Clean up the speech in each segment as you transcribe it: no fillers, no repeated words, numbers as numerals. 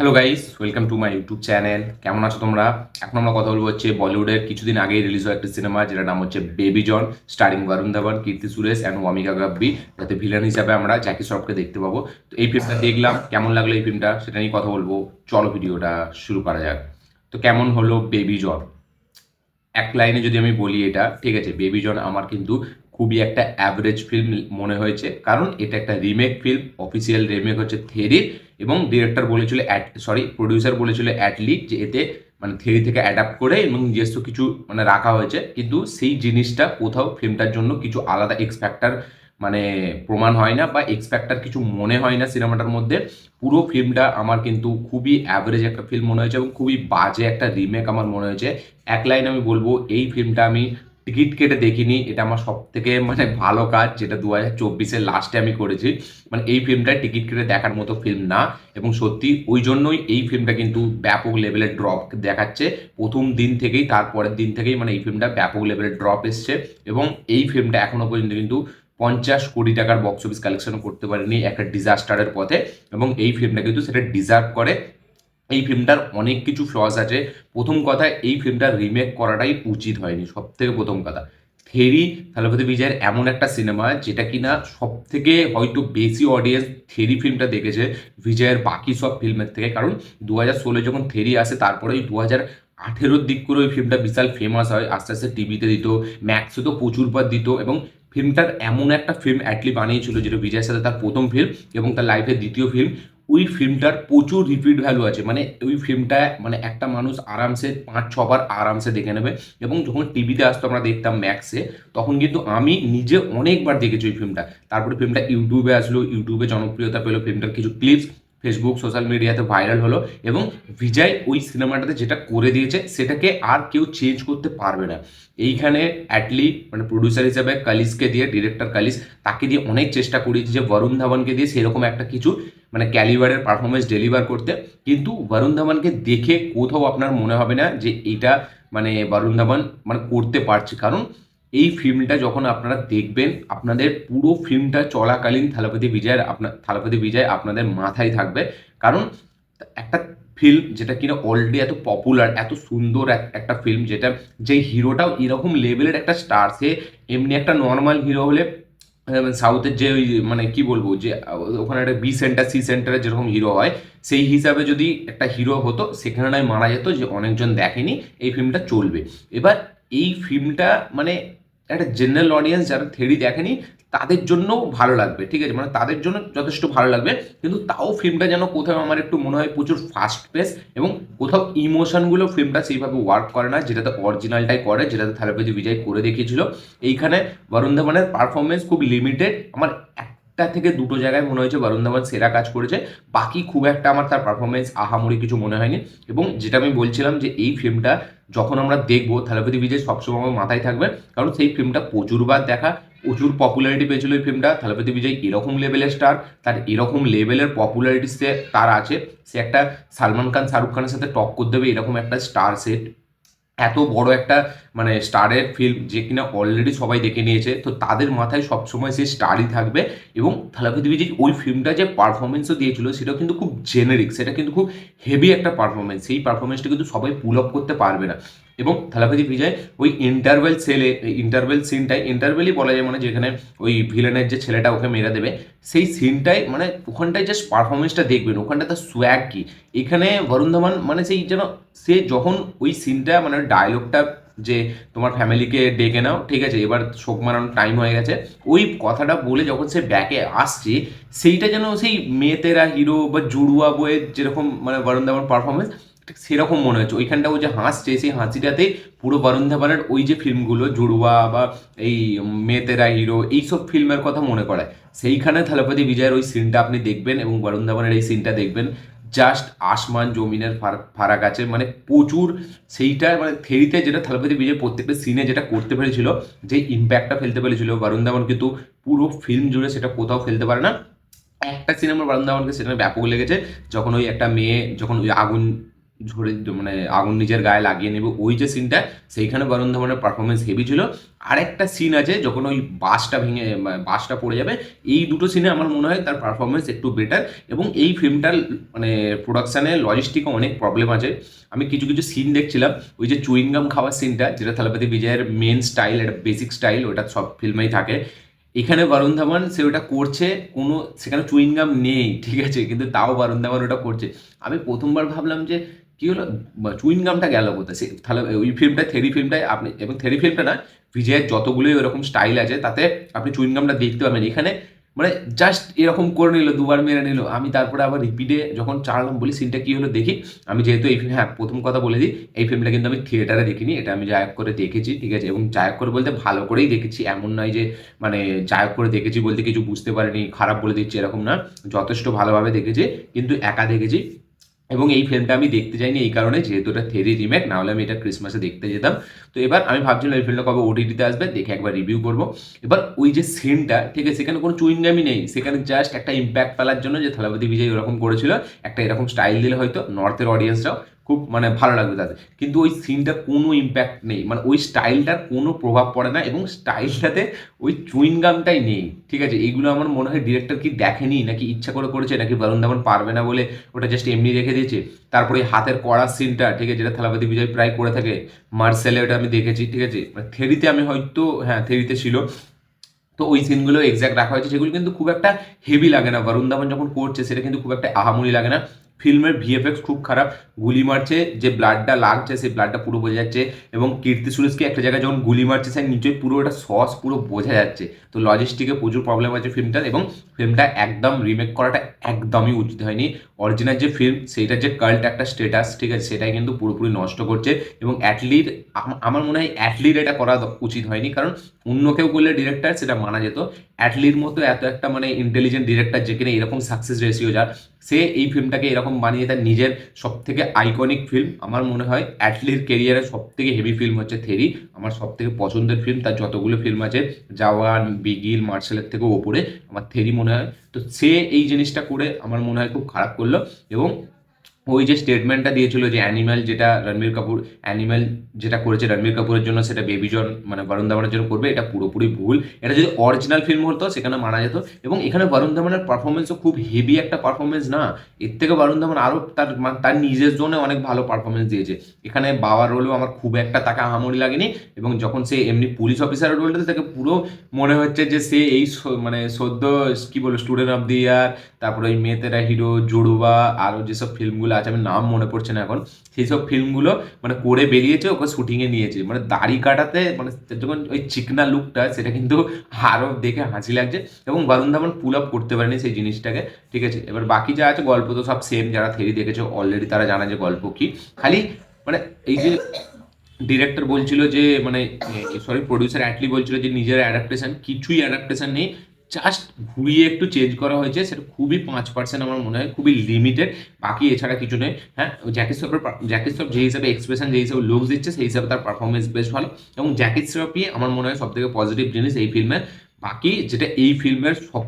Hello guys, welcome to my YouTube channel. কেমন আছো তোমরা? এখন আমরা কথা বলবো হচ্ছে বলিউডের কিছুদিন আগেই রিলিজ হওয়া একটা সিনেমা, যেটার নাম হচ্ছে baby John, starring Varun Dhawan, Keerthy Suresh and Wamiqa Gabbi. যাতে ভিলেন হিসাবে আমরা জ্যাকি শ্রফকে দেখতে পাবো। তো এই ফিল্মটা দেখলাম, কেমন লাগলো এই ফিল্মটা সেটা নিয়ে কথা বলবো। চলো ভিডিওটা শুরু করা যাক। তো কেমন হলো বেবি জন? এক লাইনে যদি আমি বলি, এটা ঠিক আছে, বেবি জন আমার কিন্তু খুবই একটা অ্যাভারেজ ফিল্ম মনে হয়েছে। কারণ এটা একটা রিমেক ফিল্ম, অফিসিয়াল রিমেক হচ্ছে থেরির। এবং ডিরেক্টর বলেছিল, প্রডিউসার বলেছিল অ্যাটলি, যে এতে মানে থেরি থেকে অ্যাডাপ্ট করে এবং নিজস্ব কিছু মানে রাখা হয়েছে, কিন্তু সেই জিনিসটা কোথাও ফিল্মটার জন্য কিছু আলাদা এক্সপেক্টার মানে প্রমাণ হয় না, বা এক্সপেক্টার কিছু মনে হয় না সিনেমাটার মধ্যে। পুরো ফিল্মটা আমার কিন্তু খুবই অ্যাভারেজ একটা ফিল্ম মনে হয়েছে, এবং খুবই বাজে একটা রিমেক আমার মনে হয়েছে। এক লাইন আমি বলবো, এই ফিল্মটা আমি টিকিট কেটে দেখিনি। এটা আমার সব থেকে মানে ভালো কাজ, যেটা 2024-এর লাস্টে আমি করেছি। মানে এই ফিল্মটা টিকিট কেটে দেখার মতো ফিল্ম না। এবং সত্যি ওই জন্যই এই ফিল্মটা কিন্তু ব্যাপক লেভেলের ড্রপ দেখাচ্ছে প্রথম দিন থেকেই। তারপরের দিন থেকেই মানে এই ফিল্মটা ব্যাপক লেভেলের ড্রপ এসছে। এবং এই ফিল্মটা এখনো পর্যন্ত কিন্তু 50 কোটি টাকার বক্স অফিস কালেকশন করতে পারেনি, একটা ডিজাস্টারের পথে। এবং এই ফিল্মটা কিন্তু সেটা ডিজার্ভ করে। এই ফিল্মটার অনেক কিছু ফ্লস আছে। প্রথম কথা, এই ফিল্মটার রিমেক করাটাই উচিত হয়নি, সব থেকে প্রথম কথা। থেরি, থালাপতি বিজয়ের এমন একটা সিনেমা যেটা কিনা সব থেকে হয়তো বেশি অডিয়েন্স থেরি ফিল্মটা দেখেছে বিজয়ের বাকি সব ফিল্মের থেকে। কারণ 2016 যখন থেরি আসে, তারপরে ওই 2018-র দিক করে ওই ফিল্মটা বিশাল ফেমাস হয়, আস্তে আস্তে টিভিতে দিত, ম্যাক্সে তো প্রচুর বার দিত। এবং ফিল্মটার এমন একটা ফিল্ম অ্যাটলি বানিয়েছিল, যেটা বিজয়ের সাথে তার প্রথম ফিল্ম এবং তার লাইফের দ্বিতীয় ফিল্ম। ওই ফিল্মটার প্রচুর রিপিট ভ্যালু আছে। মানে ওই ফিল্মটা মানে একটা মানুষ আরামসে 5-6 বার আরামসে দেখে নেবে। এবং যখন টিভিতে আসতো, আমরা দেখতাম ম্যাক্সে, তখন কিন্তু আমি নিজে অনেকবার দেখেছি ওই ফিল্মটা। তারপরে ফিল্মটা ইউটিউবে আসলো, ইউটিউবে জনপ্রিয়তা পেলো, ফিল্মটার কিছু ক্লিপস ফেসবুক সোশ্যাল মিডিয়াতে ভাইরাল হলো। এবং বিজয় ওই সিনেমাটাতে যেটা করে দিয়েছে, সেটাকে আর কেউ চেঞ্জ করতে পারবে না। এইখানে অ্যাটলি মানে প্রডিউসার হিসেবে কালিসকে দিয়ে, ডিরেক্টর কালিস, তাকে দিয়ে অনেক চেষ্টা করেছি যে বরুণ ধাওয়ানকে দিয়ে সেরকম একটা কিছু মানে ক্যালিবারের পারফরমেন্স ডেলিভার করতে। কিন্তু বরুণ ধাওয়ানকে দেখে কোথাও আপনার মনে হবে না যে এটা মানে বরুণ ধাওয়ান মানে করতে পারছে। কারণ এই ফিল্মটা যখন আপনারা দেখবেন, আপনাদের পুরো ফিল্মটা চলাকালীন থালাপতি বিজয় আপনাদের মাথায় থাকবে। কারণ একটা ফিল্ম যেটা কিনা অলরেডি এত পপুলার, এত সুন্দর একটা ফিল্ম, যেটা যে হিরোটাও এরকম লেভেলের একটা স্টার, সে এমনি একটা নর্মাল হিরো হলে সাউথের যে ওই মানে কি বলবো, যে ওখানে একটা বি সেন্টার সি সেন্টারে যেরকম হিরো হয়, সেই হিসাবে যদি একটা হিরো হতো, সেখানে নয় মারা যেত যে অনেকজন দেখেনি, এই ফিল্মটা চলবে। এবার এই ফিল্মটা মানে একটা জেনারেল অডিয়েন্স যারা থেরি দেখেনি, তাদের জন্য ভালো লাগবে, ঠিক আছে, মানে তাদের জন্য যথেষ্ট ভালো লাগবে। কিন্তু তাও ফিল্মটা যেন কোথাও আমার একটু মনে হয় প্রচুর ফাস্ট পেস, এবং কোথাও ইমোশনগুলো ফিল্মটা সেইভাবে ওয়ার্ক করে না, যেটাতে অরিজিনালটাই করে, যেটাতে থালাপতি বিজয় করে দেখিয়েছিল। এইখানে বরুণ ধাওয়ানের পারফরমেন্স খুব লিমিটেড। আমার একটা থেকে দুটো জায়গায় মনে হয়েছে বরুণ ধাওয়ান সেরা কাজ করেছে। বাকি খুব একটা আমার তার পারফরমেন্স আহামরি কিছু মনে হয়নি। এবং যেটা আমি বলছিলাম, যে এই ফিল্মটা যখন আমরা দেখবো, থালাপতি বিজয় সবসময় আমার মাথায় থাকবে। কারণ সেই ফিল্মটা প্রচুরবার দেখা, প্রচুর পপুলারিটি পেয়েছিল এই ফিল্মটা। থালাপতি বিজয় এরকম লেভেলের স্টার, তার এরকম লেভেলের পপুলারিটি সে তার আছে, সে একটা সালমান খান শাহরুখ খানের সাথে টক্কর দেবে এরকম একটা স্টার সেট। এত বড় একটা মানে স্টারের ফিল্ম, যে কিনা অলরেডি সবাই দেখে নিয়েছে, তো তাদের মাথায় সবসময় সে স্টারই থাকবে। এবং থালাপতি বিজয় ওই ফিল্মটা যে পারফরমেন্সও দিয়েছিল, সেটাও কিন্তু খুব জেনেরিক, সেটা কিন্তু খুব হেভি একটা পারফরমেন্স। সেই পারফরমেন্সটা কিন্তু সবাই পুল আপ করতে পারবে না। এবং থালাপতি বিজয় ওই ইন্টারভেল সিনটাই, ইন্টারভেলই বলা যায়, মানে যেখানে ওই ভিলেনের যে ছেলেটা ওকে মেরে দেবে, সেই সিনটাই মানে ওখানটায় জাস্ট পারফরমেন্সটা দেখবেন, ওখানটা তার সোয়াগ কি। এখানে বরুণ ধাওয়ান মানে সেই যেন সে যখন ওই সিনটা মানে ডায়লগটা, যে তোমার ফ্যামিলিকে ডেকে নাও, ঠিক আছে, এবার শোক মানানোর টাইম হয়ে গেছে, ওই কথাটা বলে যখন সে ব্যাকে আসছে, সেইটা যেন সেই মেয়েতেরা হিরো বা জুড়ুয়া বইয়ের যেরকম মানে বরুণ ধাওয়ান পারফরমেন্স, ঠিক সেরকম মনে হচ্ছে। ওইখানটা ও যে হাসছে, সেই হাসিটাতে পুরো বরুণ ধাওয়ানের ওই যে ফিল্মগুলো জুড়ুয়া বা এই মেয়েতেরা হিরো, এইসব ফিল্মের কথা মনে করায়। সেইখানে থালাপতি বিজয়ের ওই সিনটা আপনি দেখবেন, এবং বরুণ ধাওয়ানের এই সিনটা দেখবেন, জাস্ট আসমান জমিনের ফারাক আছে। মানে প্রচুর সেইটা মানে থেরিতে যেটা থালাপতি বিজয় প্রত্যেকটা সিনে যেটা করতে পেরেছিল, যে ইম্প্যাক্টটা ফেলতে পেরেছিল, বরুণ ধাওয়ান কিন্তু পুরো ফিল্ম জুড়ে সেটা কোথাও ফেলতে পারে না। একটা সিনেমা বরুণ ধাওয়ানকে সেটা ব্যাপক লেগেছে, যখন ওই একটা মেয়ে যখন ওই আগুন ঝরে মানে আগুন নিজের গায়ে লাগিয়ে নেবে, ওই যে সিনটা, সেইখানে বরুণ ধাওয়ানের পারফরমেন্স হেভি ছিল। আরেকটা সিন আছে যখন ওই বাসটা ভেঙে বাসটা পড়ে যাবে, এই দুটো সিনে আমার মনে হয় তার পারফরমেন্স একটু বেটার। এবং এই ফিল্মটার মানে প্রোডাকশানে লজিস্টিকে অনেক প্রবলেম আছে। আমি কিছু কিছু সিন দেখছিলাম, ওই যে চুইংগাম খাওয়ার সিনটা, যেটা থালাপতি বিজয়ের মেন স্টাইল, একটা বেসিক স্টাইল, ওটা সব ফিল্মেই থাকে। এখানে বরুণ ধাওয়ান সে ওটা করছে, কোনো সেখানে চুইংগাম নেই, ঠিক আছে, কিন্তু তাও বরুণ ধাওয়ান ওটা করছে। আমি প্রথমবার ভাবলাম যে কি হলো, চুইংগামটা গেল কোথায়, সে তাহলে ওই ফিল্মটা থেরি ফিল্মটায় আপনি, এবং থেরি ফিল্মটা না, বিজয়ের যতগুলোই ওরকম স্টাইল আছে তাতে আপনি চুইংগামটা দেখতে পাবেন। এখানে মানে জাস্ট এরকম করে নিল, দুবার মেরে নিল। আমি তারপরে আবার রিপিটে যখন চালালাম, বলি সিনটা কি হলো দেখি। আমি যেহেতু এই ফিল্ম, হ্যাঁ প্রথম কথা বলে দিই, এই ফিল্মটা কিন্তু আমি থিয়েটারে দেখিনি, এটা আমি জায়ক করে দেখেছি, ঠিক আছে, এবং জায়ক করে বলতে ভালো করেই দেখেছি, এমন নয় যে মানে জায়ক করে দেখেছি বলতে কিছু বুঝতে পারিনি, খারাপ বলে দিচ্ছি, এরকম না, যথেষ্ট ভালোভাবে দেখেছি, কিন্তু একা দেখেছি। এবং এই ফিল্মটা আমি দেখতে যাইনি এই কারণে, যেহেতু এটা থেরি রিমেক, না হলে আমি এটা ক্রিসমাসে দেখতে যেতাম। তো এবার আমি ভাবছিলাম এই ফিল্মটা কবে ওটিটিতে আসবে, দেখে একবার রিভিউ করবো। এবার ওই যে সিনটা, ঠিক আছে, সেখানে কোনো চুইংগামই নেই, সেখানে জাস্ট একটা ইম্প্যাক্ট ফেলার জন্য যে থালাপতি বিজয় ওরকম করেছিল, একটা এরকম স্টাইল দিলে হয়তো নর্থের অডিয়েন্সরাও খুব মানে ভালো লাগবে তাদের। কিন্তু ওই সিনটার কোনো ইম্প্যাক্ট নেই, মানে ওই স্টাইলটার কোনো প্রভাব পড়ে না, এবং স্টাইলটাতে ওই চুইংগামটাই নেই, ঠিক আছে। এইগুলো আমার মনে হয় ডিরেক্টর কি দেখেনি, নাকি ইচ্ছা করে করেছে, নাকি বরুণ ধাওয়ান পারবে না বলে ওটা জাস্ট এমনি রেখে দিয়েছে। তারপরে এই হাতের কড়া সিনটা, ঠিক আছে, যেটা থালাপতি বিজয় প্রায় করে থাকে, মার্সেলে ওটা আমি দেখেছি, ঠিক আছে, মানে থেরিতে আমি হয়তো, হ্যাঁ থেরিতে ছিল। তো ওই সিনগুলো এক্স্যাক্ট রাখা হয়েছে, যেগুলো কিন্তু খুব একটা হেভি লাগে না, বরুণ ধাওয়ান যখন করছে সেটা কিন্তু খুব একটা আহামরি লাগে না। ফিল্মের ভিএফএক্স খুব খারাপ, গুলি মারছে যে ব্লাডটা লাগছে সেই ব্লাডটা পুরো বোঝা যাচ্ছে, এবং কীর্তি সুরেশকে একটা জায়গায় যখন গুলি মারছে সেই নিচে পুরো একটা সস পুরো বোঝা যাচ্ছে। তো লজিস্টিকে প্রচুর প্রবলেম আছে ফিল্মটার, এবং ফিল্মটা একদম রিমেক করাটা একদমই উচিত হয়নি। অরিজিনাল যে ফিল্ম, সেইটার যে কাল্ট একটা স্টেটাস, ঠিক আছে, সেটাই কিন্তু পুরোপুরি নষ্ট করছে। এবং অ্যাটলির, আমার মনে হয় অ্যাটলির এটা করা উচিত হয়নি, কারণ অন্য কেউ করলে ডিরেক্টর সেটা মানা যেত। অ্যাটলির মতো এত একটা মানে ইন্টেলিজেন্ট ডিরেক্টর, যেখানে এরকম সাকসেস রেশিও যার, সে এই ফিল্মটাকে এরকম বানিয়ে তার নিজের সব থেকে আইকনিক ফিল্ম, আমার মনে হয় অ্যাটলির কেরিয়ারের সব থেকে হেভি ফিল্ম হচ্ছে থেরি। আমার সব থেকে পছন্দের ফিল্ম, তার যতগুলো ফিল্ম আছে, জওয়ান, বিগিল, মার্শালের থেকেও ওপরে আমার থেরি মনে হয়। তো সে এই জিনিসটা করে আমার মনে হয় খুব খারাপ করলো। এবং ওই যে স্টেটমেন্টটা দিয়েছিল যে অ্যানিম্যাল যেটা রণবীর কাপুর, অ্যানিম্যাল যেটা করেছে রণবীর কাপুরের জন্য, সেটা বেবি জন মানে বরুণ ধাওয়ানের জন্য করবে, এটা পুরোপুরি ভুল। এটা যদি অরিজিনাল ফিল্ম হতো সেখানে মানা যেত। এবং এখানে বরুণ ধাওয়ানের পারফরমেন্সও খুব হেভি একটা পারফরমেন্স না, এর থেকে বরুণ ধাওয়ান আরও তার নিজের জন্য অনেক ভালো পারফরমেন্স দিয়েছে। এখানে বাবার রোলেও আমার খুব একটা তাকে আহামরি লাগেনি, এবং যখন সে এমনি পুলিশ অফিসারের রোলটাতে, তাকে পুরো মনে হচ্ছে যে সে এই মানে সদ্য কি বলবো স্টুডেন্ট অফ দি ইয়ার, তারপরে ওই মেতেরা হিরো, জুড়বা, আরও যেসব ফিল্মগুলো আছে, আমি নাম মনে পড়ছে না এখন, সেই সব ফিল্মগুলো মানে করে বেরিয়েছে, ওকে শুটিংয়ে নিয়েছে, মানে দাড়ি কাটাতে মানে যখন ওই চিকনা লুকটা, সেটা কিন্তু আরও দেখে হাসি লাগছে। এবং বরুণ ধাওয়ান পুল আপ করতে পারেনি সেই জিনিসটাকে, ঠিক আছে। এবার বাকি যা আছে গল্প তো সব সেম, যারা থেরি দেখেছে অলরেডি তারা জানে যে গল্প কি। খালি মানে এই যে ডিরেক্টর বলছিল যে মানে, সরি প্রডিউসার অ্যাটলি বলছিল যে নিজের অ্যাডাপ্টেশন, কিছুই অ্যাডাপ্টেশন নেই, জাস্ট ঘুরিয়ে একটু চেঞ্জ করা হয়েছে, সেটা খুবই 5% আমার মনে হয়, খুবই লিমিটেড, বাকি এছাড়া কিছু নেই। হ্যাঁ, জ্যাকি শ্রফ যে হিসাবে এক্সপ্রেশন, যে হিসাবে লুকস দিচ্ছে, সেই হিসাবে তার পারফরমেন্স বেশ ভালো। এবং জ্যাকি শ্রফই আমার মনে হয় সব থেকে পজিটিভ জিনিস এই ফিল্মে। বাকি যেটা এই ফিল্মের সব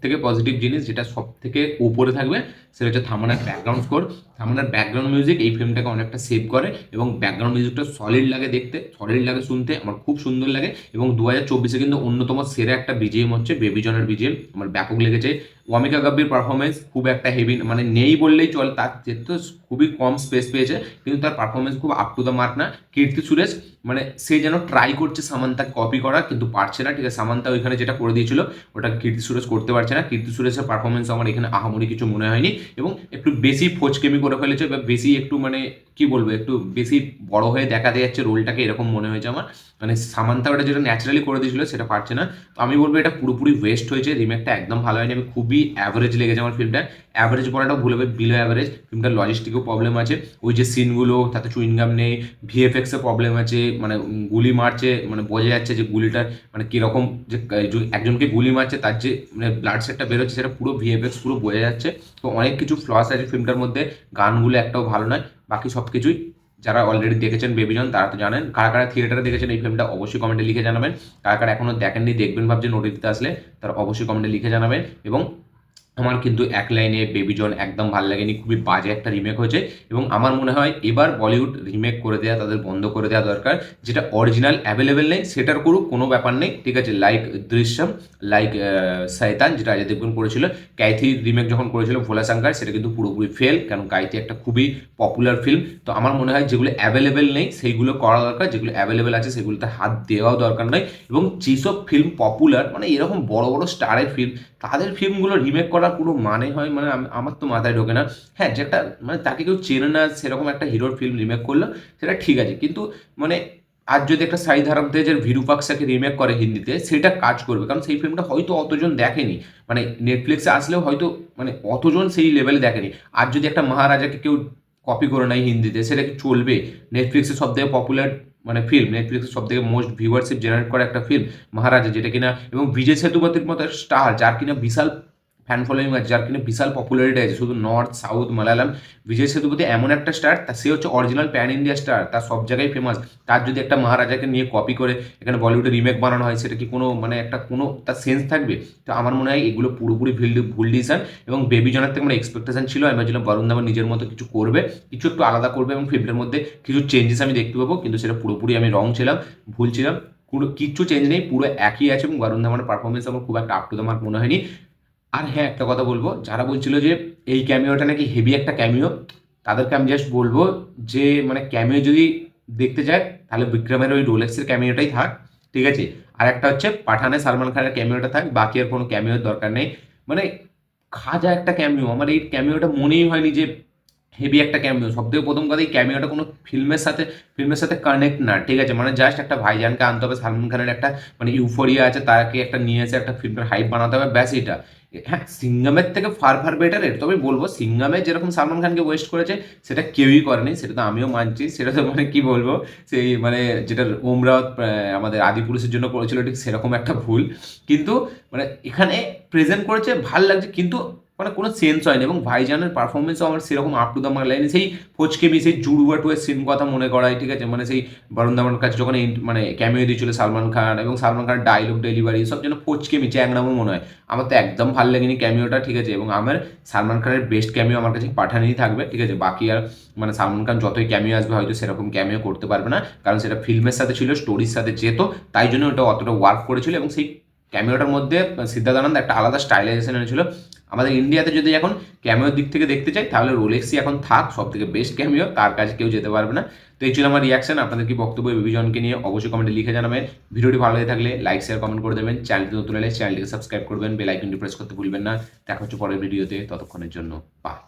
থেকে পজিটিভ জিনিস, যেটা সব থেকে উপরে থাকবে, সেটা হচ্ছে থামানের ব্যাকগ্রাউন্ড স্কোর। থামানের ব্যাকগ্রাউন্ড মিউজিক এই ফিল্মটাকে অনেকটা সেভ করে, এবং ব্যাকগ্রাউন্ড মিউজিকটা সলিড লাগে দেখতে, সলিড লাগে শুনতে, আমার খুব সুন্দর লাগে। এবং 2024-এ কিন্তু অন্যতম সেরা একটা বিজিএম হচ্ছে বেবি জনের বিজিএম, আমার ব্যাপক লেগেছে। ওয়ামিকা গাব্বির পারফরমেন্স খুব একটা হেভি মানে নেই বললেই চল, তার যেহেতু খুবই কম স্পেস পেয়েছে, কিন্তু তার পারফরমেন্স খুব আপ টু দ্য মার্ক না। কীর্তি সুরেশ মানে সে যেন ট্রাই করছে সামান্তাকে কপি করা, কিন্তু পারছে না, ঠিক আছে। সামান্তা ওইখানে যেটা করে দিয়েছিল ওটা কীর্তি সুরেশ করতে পারছে না। কীর্তি সুরেশের পারফরমেন্স আমার এখানে আহামরি কিছু মনে হয়নি, এবং একটু বেশি ফোচকেমি করে ফেলেছে, বা বেশি একটু মানে কি বলবো, একটু বেশি বড় হয়ে দেখাতে যাচ্ছে রোলটাকে, এরকম মনে হয়েছে আমার। মানে সামান্তা ওটা যেটা ন্যাচারালি করে দিয়েছিল সেটা পারছে না। তো আমি বলবো এটা পুরোপুরি ওয়েস্ট হয়েছে, রিমেকটা একদম ভালো হয়নি, আমি খুবই অ্যাভারেজ লেগেছে আমার ফিল্মটা। অ্যাভারেজ বলাটাও ভুল হবে, বিলো অ্যাভারেজ। ফিল্মটার লজিস্টিকও প্রবলেম আছে, ওই যে সিনগুলো তাতে চুইনগাম নেই, ভিএফএক্সে প্রবলেম আছে, মানে গুলি মারছে, মানে বোঝা যাচ্ছে যে গুলিটার মানে কীরকম, যে একজনকে গুলি মারছে তার যে মানে ব্লাড সেটটা বেরোচ্ছে, সেটা পুরো ভিএফএক্স পুরো বোঝা যাচ্ছে। তো অনেক কিছু ফ্লস আছে ফিল্মটার মধ্যে, গানগুলো একটাও ভালো নয়, বাকি সব কিছুই যারা অলরেডি দেখেছেন বেবিজন তারা তো জানেন। কারা কারা থিয়েটারে দেখেছেন এই ফিল্মটা অবশ্যই কমেন্টে লিখে জানাবেন। কারা কারা এখনও দেখেননি, দেখবেন ভাবছেন ওটিটিতে আসলে, তারা অবশ্যই কমেন্টে লিখে জানাবেন। এবং আমার কিন্তু এক লাইনে বেবি জন একদম ভালো লাগেনি, খুবই বাজে একটা রিমেক হয়েছে। এবং আমার মনে হয় এবার বলিউড রিমেক করে দেওয়া তাদের বন্ধ করে দেওয়া দরকার। যেটা অরিজিনাল অ্যাভেলেবেল নেই সেটার করুক, কোনো ব্যাপার নেই, ঠিক আছে। লাইক দৃশ্যম, লাইক শয়তান যেটা অজয় দেবগন করেছিল। কাইথি রিমেক যখন করেছিল ভোলা শঙ্কর, সেটা কিন্তু পুরোপুরি ফেল, কারণ কাইথি একটা খুবই পপুলার ফিল্ম। তো আমার মনে হয় যেগুলো অ্যাভেলেবেল নেই সেইগুলো করা দরকার, যেগুলো অ্যাভেলেবেল আছে সেগুলোতে হাত দেওয়াও দরকার নয়। এবং যেসব ফিল্ম পপুলার, মানে এরকম বড় বড় স্টারের ফিল্ম, তাদের ফিল্মগুলো রিমেক করার কোনো মানে হয়, মানে আমার তো মাথায় ঢোকে না। হ্যাঁ, যেটা মানে তাকে কেউ চেনে না সেরকম একটা হিরোর ফিল্ম রিমেক করলো, সেটা ঠিক আছে, কিন্তু মানে আজ যদি একটা সাই ধরম তেজের ভিরুপাক্ষাকে রিমেক করে হিন্দিতে, সেটা কাজ করবে, কারণ সেই ফিল্মটা হয়তো অতজন দেখেনি, মানে নেটফ্লিক্সে আসলেও হয়তো মানে অতজন সেই লেভেলে দেখেনি। আর যদি একটা মহারাজাকে কেউ কপি করে নেয় হিন্দিতে, সেটা কি চলবে? নেটফ্লিক্সে সব থেকে পপুলার মানে ফিল্ম, নেটফ্লিক্সে সব থেকে মোস্ট ভিউয়ারশিপ জেনারেট করা একটা ফিল্ম মহারাজা, যেটা কিনা এবং বিজয় সেতুপতির মতো স্টার, যার কিনা বিশাল ফ্যান ফলোয়িং আছে, যার কিনা বিশাল পপুলারিটি আছে শুধু নর্থ সাউথ মালায়ালাম। বিজয় সেতুপতি এমন একটা স্টার, তা সে হচ্ছে অরিজিনাল প্যান ইন্ডিয়া স্টার, তার সব জায়গায় ফেমাস। তার যদি একটা মহারাজাকে নিয়ে কপি করে এখানে বলিউডে রিমেক বানানো হয়, সেটা কি কোনো মানে একটা কোনো তার সেন্স থাকবে? তো আমার মনে হয় এগুলো পুরোপুরি ভুল ডিসিশন। এবং বেবি জনের থেকে আমার এক্সপেকটেশন ছিল, আমি ভাবছিলাম বরুণ ধাওয়ান নিজের মতো কিছু করবে, কিছু একটু আলাদা করবে এবং ফিল্মের মধ্যে কিছু চেঞ্জেস আমি দেখতে পাবো, কিন্তু সেটা পুরোপুরি আমি রং ছিলাম, ভুল ছিলাম। পুরো কিচ্ছু চেঞ্জ নেই, পুরো একই আছে। এবং বরুণ ধাওয়ানের পারফরমেন্স আমার খুব একটা আপ টু দ্য মার্ক মনে হয়নি। আর হ্যাঁ, একটা কথা বলবো, যারা বলছিল যে এই ক্যামিওটা নাকি হেভি একটা ক্যামিও, তাদেরকে আমি জাস্ট বলবো যে মানে ক্যামিও যদি দেখতে চায় তাহলে বিক্রমের ওই রোলেক্সের ক্যামিওটাই থাক, ঠিক আছে। আর একটা হচ্ছে পাঠানে সালমান খানের ক্যামিওটা থাক, বাকি আর কোনো ক্যামিওর দরকার নেই। মানে খাজা একটা ক্যামিও, আমার এই ক্যামিওটা মনেই হয়নি যে হেভি একটা ক্যামিও। সব থেকে প্রথম কথা, এই ক্যামিওটা কোনো ফিল্মের সাথে কানেক্ট না, ঠিক আছে। মানে জাস্ট একটা ভাইজানকে আনতে হবে, সালমান খানের একটা মানে ইউফোরিয়া আছে, তাকে একটা নিয়ে এসে একটা ফিল্মের হাইপ বানাতে হবে, ব্যাস এটা। হ্যাঁ, সিঙ্গামের থেকে ফার ফার বেটার, এটা তবে বলবো সিঙ্গামে যেরকম সালমান খানকে ওয়েস্ট করেছে সেটা কেউই করেনি, সেটা তো আমিও মানছি। সেটা তো মানে কি বলবো, সেই মানে যেটা ওমরাওত আমাদের আদিপুরুষের জন্য করেছিল, ঠিক সেরকম একটা ভুল। কিন্তু মানে এখানে প্রেজেন্ট করেছে ভাল লাগছে, কিন্তু মানে কোনো সেন্স হয়নি। এবং ভাইজানের পারফরমেন্সও আমার সেরকম আপ টু দ্য মার্ক লাগেনি। সেই ফচকেমি, সেই জুড়ুয়া টুয়ের সিন কথা মনে করায়, ঠিক আছে। মানে সেই বরুণ ধাওয়ানের কাছে যখন মানে ক্যামিও দিয়েছিল সালমান খান, এবং সালমান খানের ডায়লগ ডেলিভারি সব যেন ফচকেমি চ্যাংরামও মনে হয়। আমার তো একদম ভালো লাগেনি ক্যামিওটা, ঠিক আছে। এবং আমার সালমান খানের বেস্ট ক্যামিও আমার কাছে পাঠানেই থাকবে, ঠিক আছে। বাকি আর মানে সালমান খান যতই ক্যামিও আসবে হয়তো সেরকম ক্যামিও করতে পারবে না, কারণ সেটা ফিল্মের সাথে ছিল, স্টোরির সাথে যেত, তাই জন্য ওটা অতটা ওয়ার্ক করেছিল। এবং সেই ক্যামিওটার মধ্যে সিদ্ধার্থ আনন্দ একটা আলাদা স্টাইলাইজেশন এনেছিল। আমাদের ইন্ডিয়াতে যদি এখন ক্যামিওর দিক থেকে দেখতে চাই, তাহলে রোলেক্সই এখন থাক সব থেকে বেস্ট ক্যামিও, তার কাছে কেউ যেতে পারবে না। তো এই ছিল আমার রিয়াকশন। আপনাদের কি বক্তব্য বেবি জনকে নিয়ে অবশ্যই কমেন্টে লিখে জানাবেন। ভিডিওটি ভালো লাগে থাকলে লাইক শেয়ার কমেন্ট করে দেবেন, চ্যানেলটি নতুন হলে চ্যানেলটিকে সাবস্ক্রাইব করবেন, বেল আইকনটি প্রেস করতে ভুলবেন না। দেখা হচ্ছে পরের ভিডিওতে, ততক্ষণের জন্য বাই।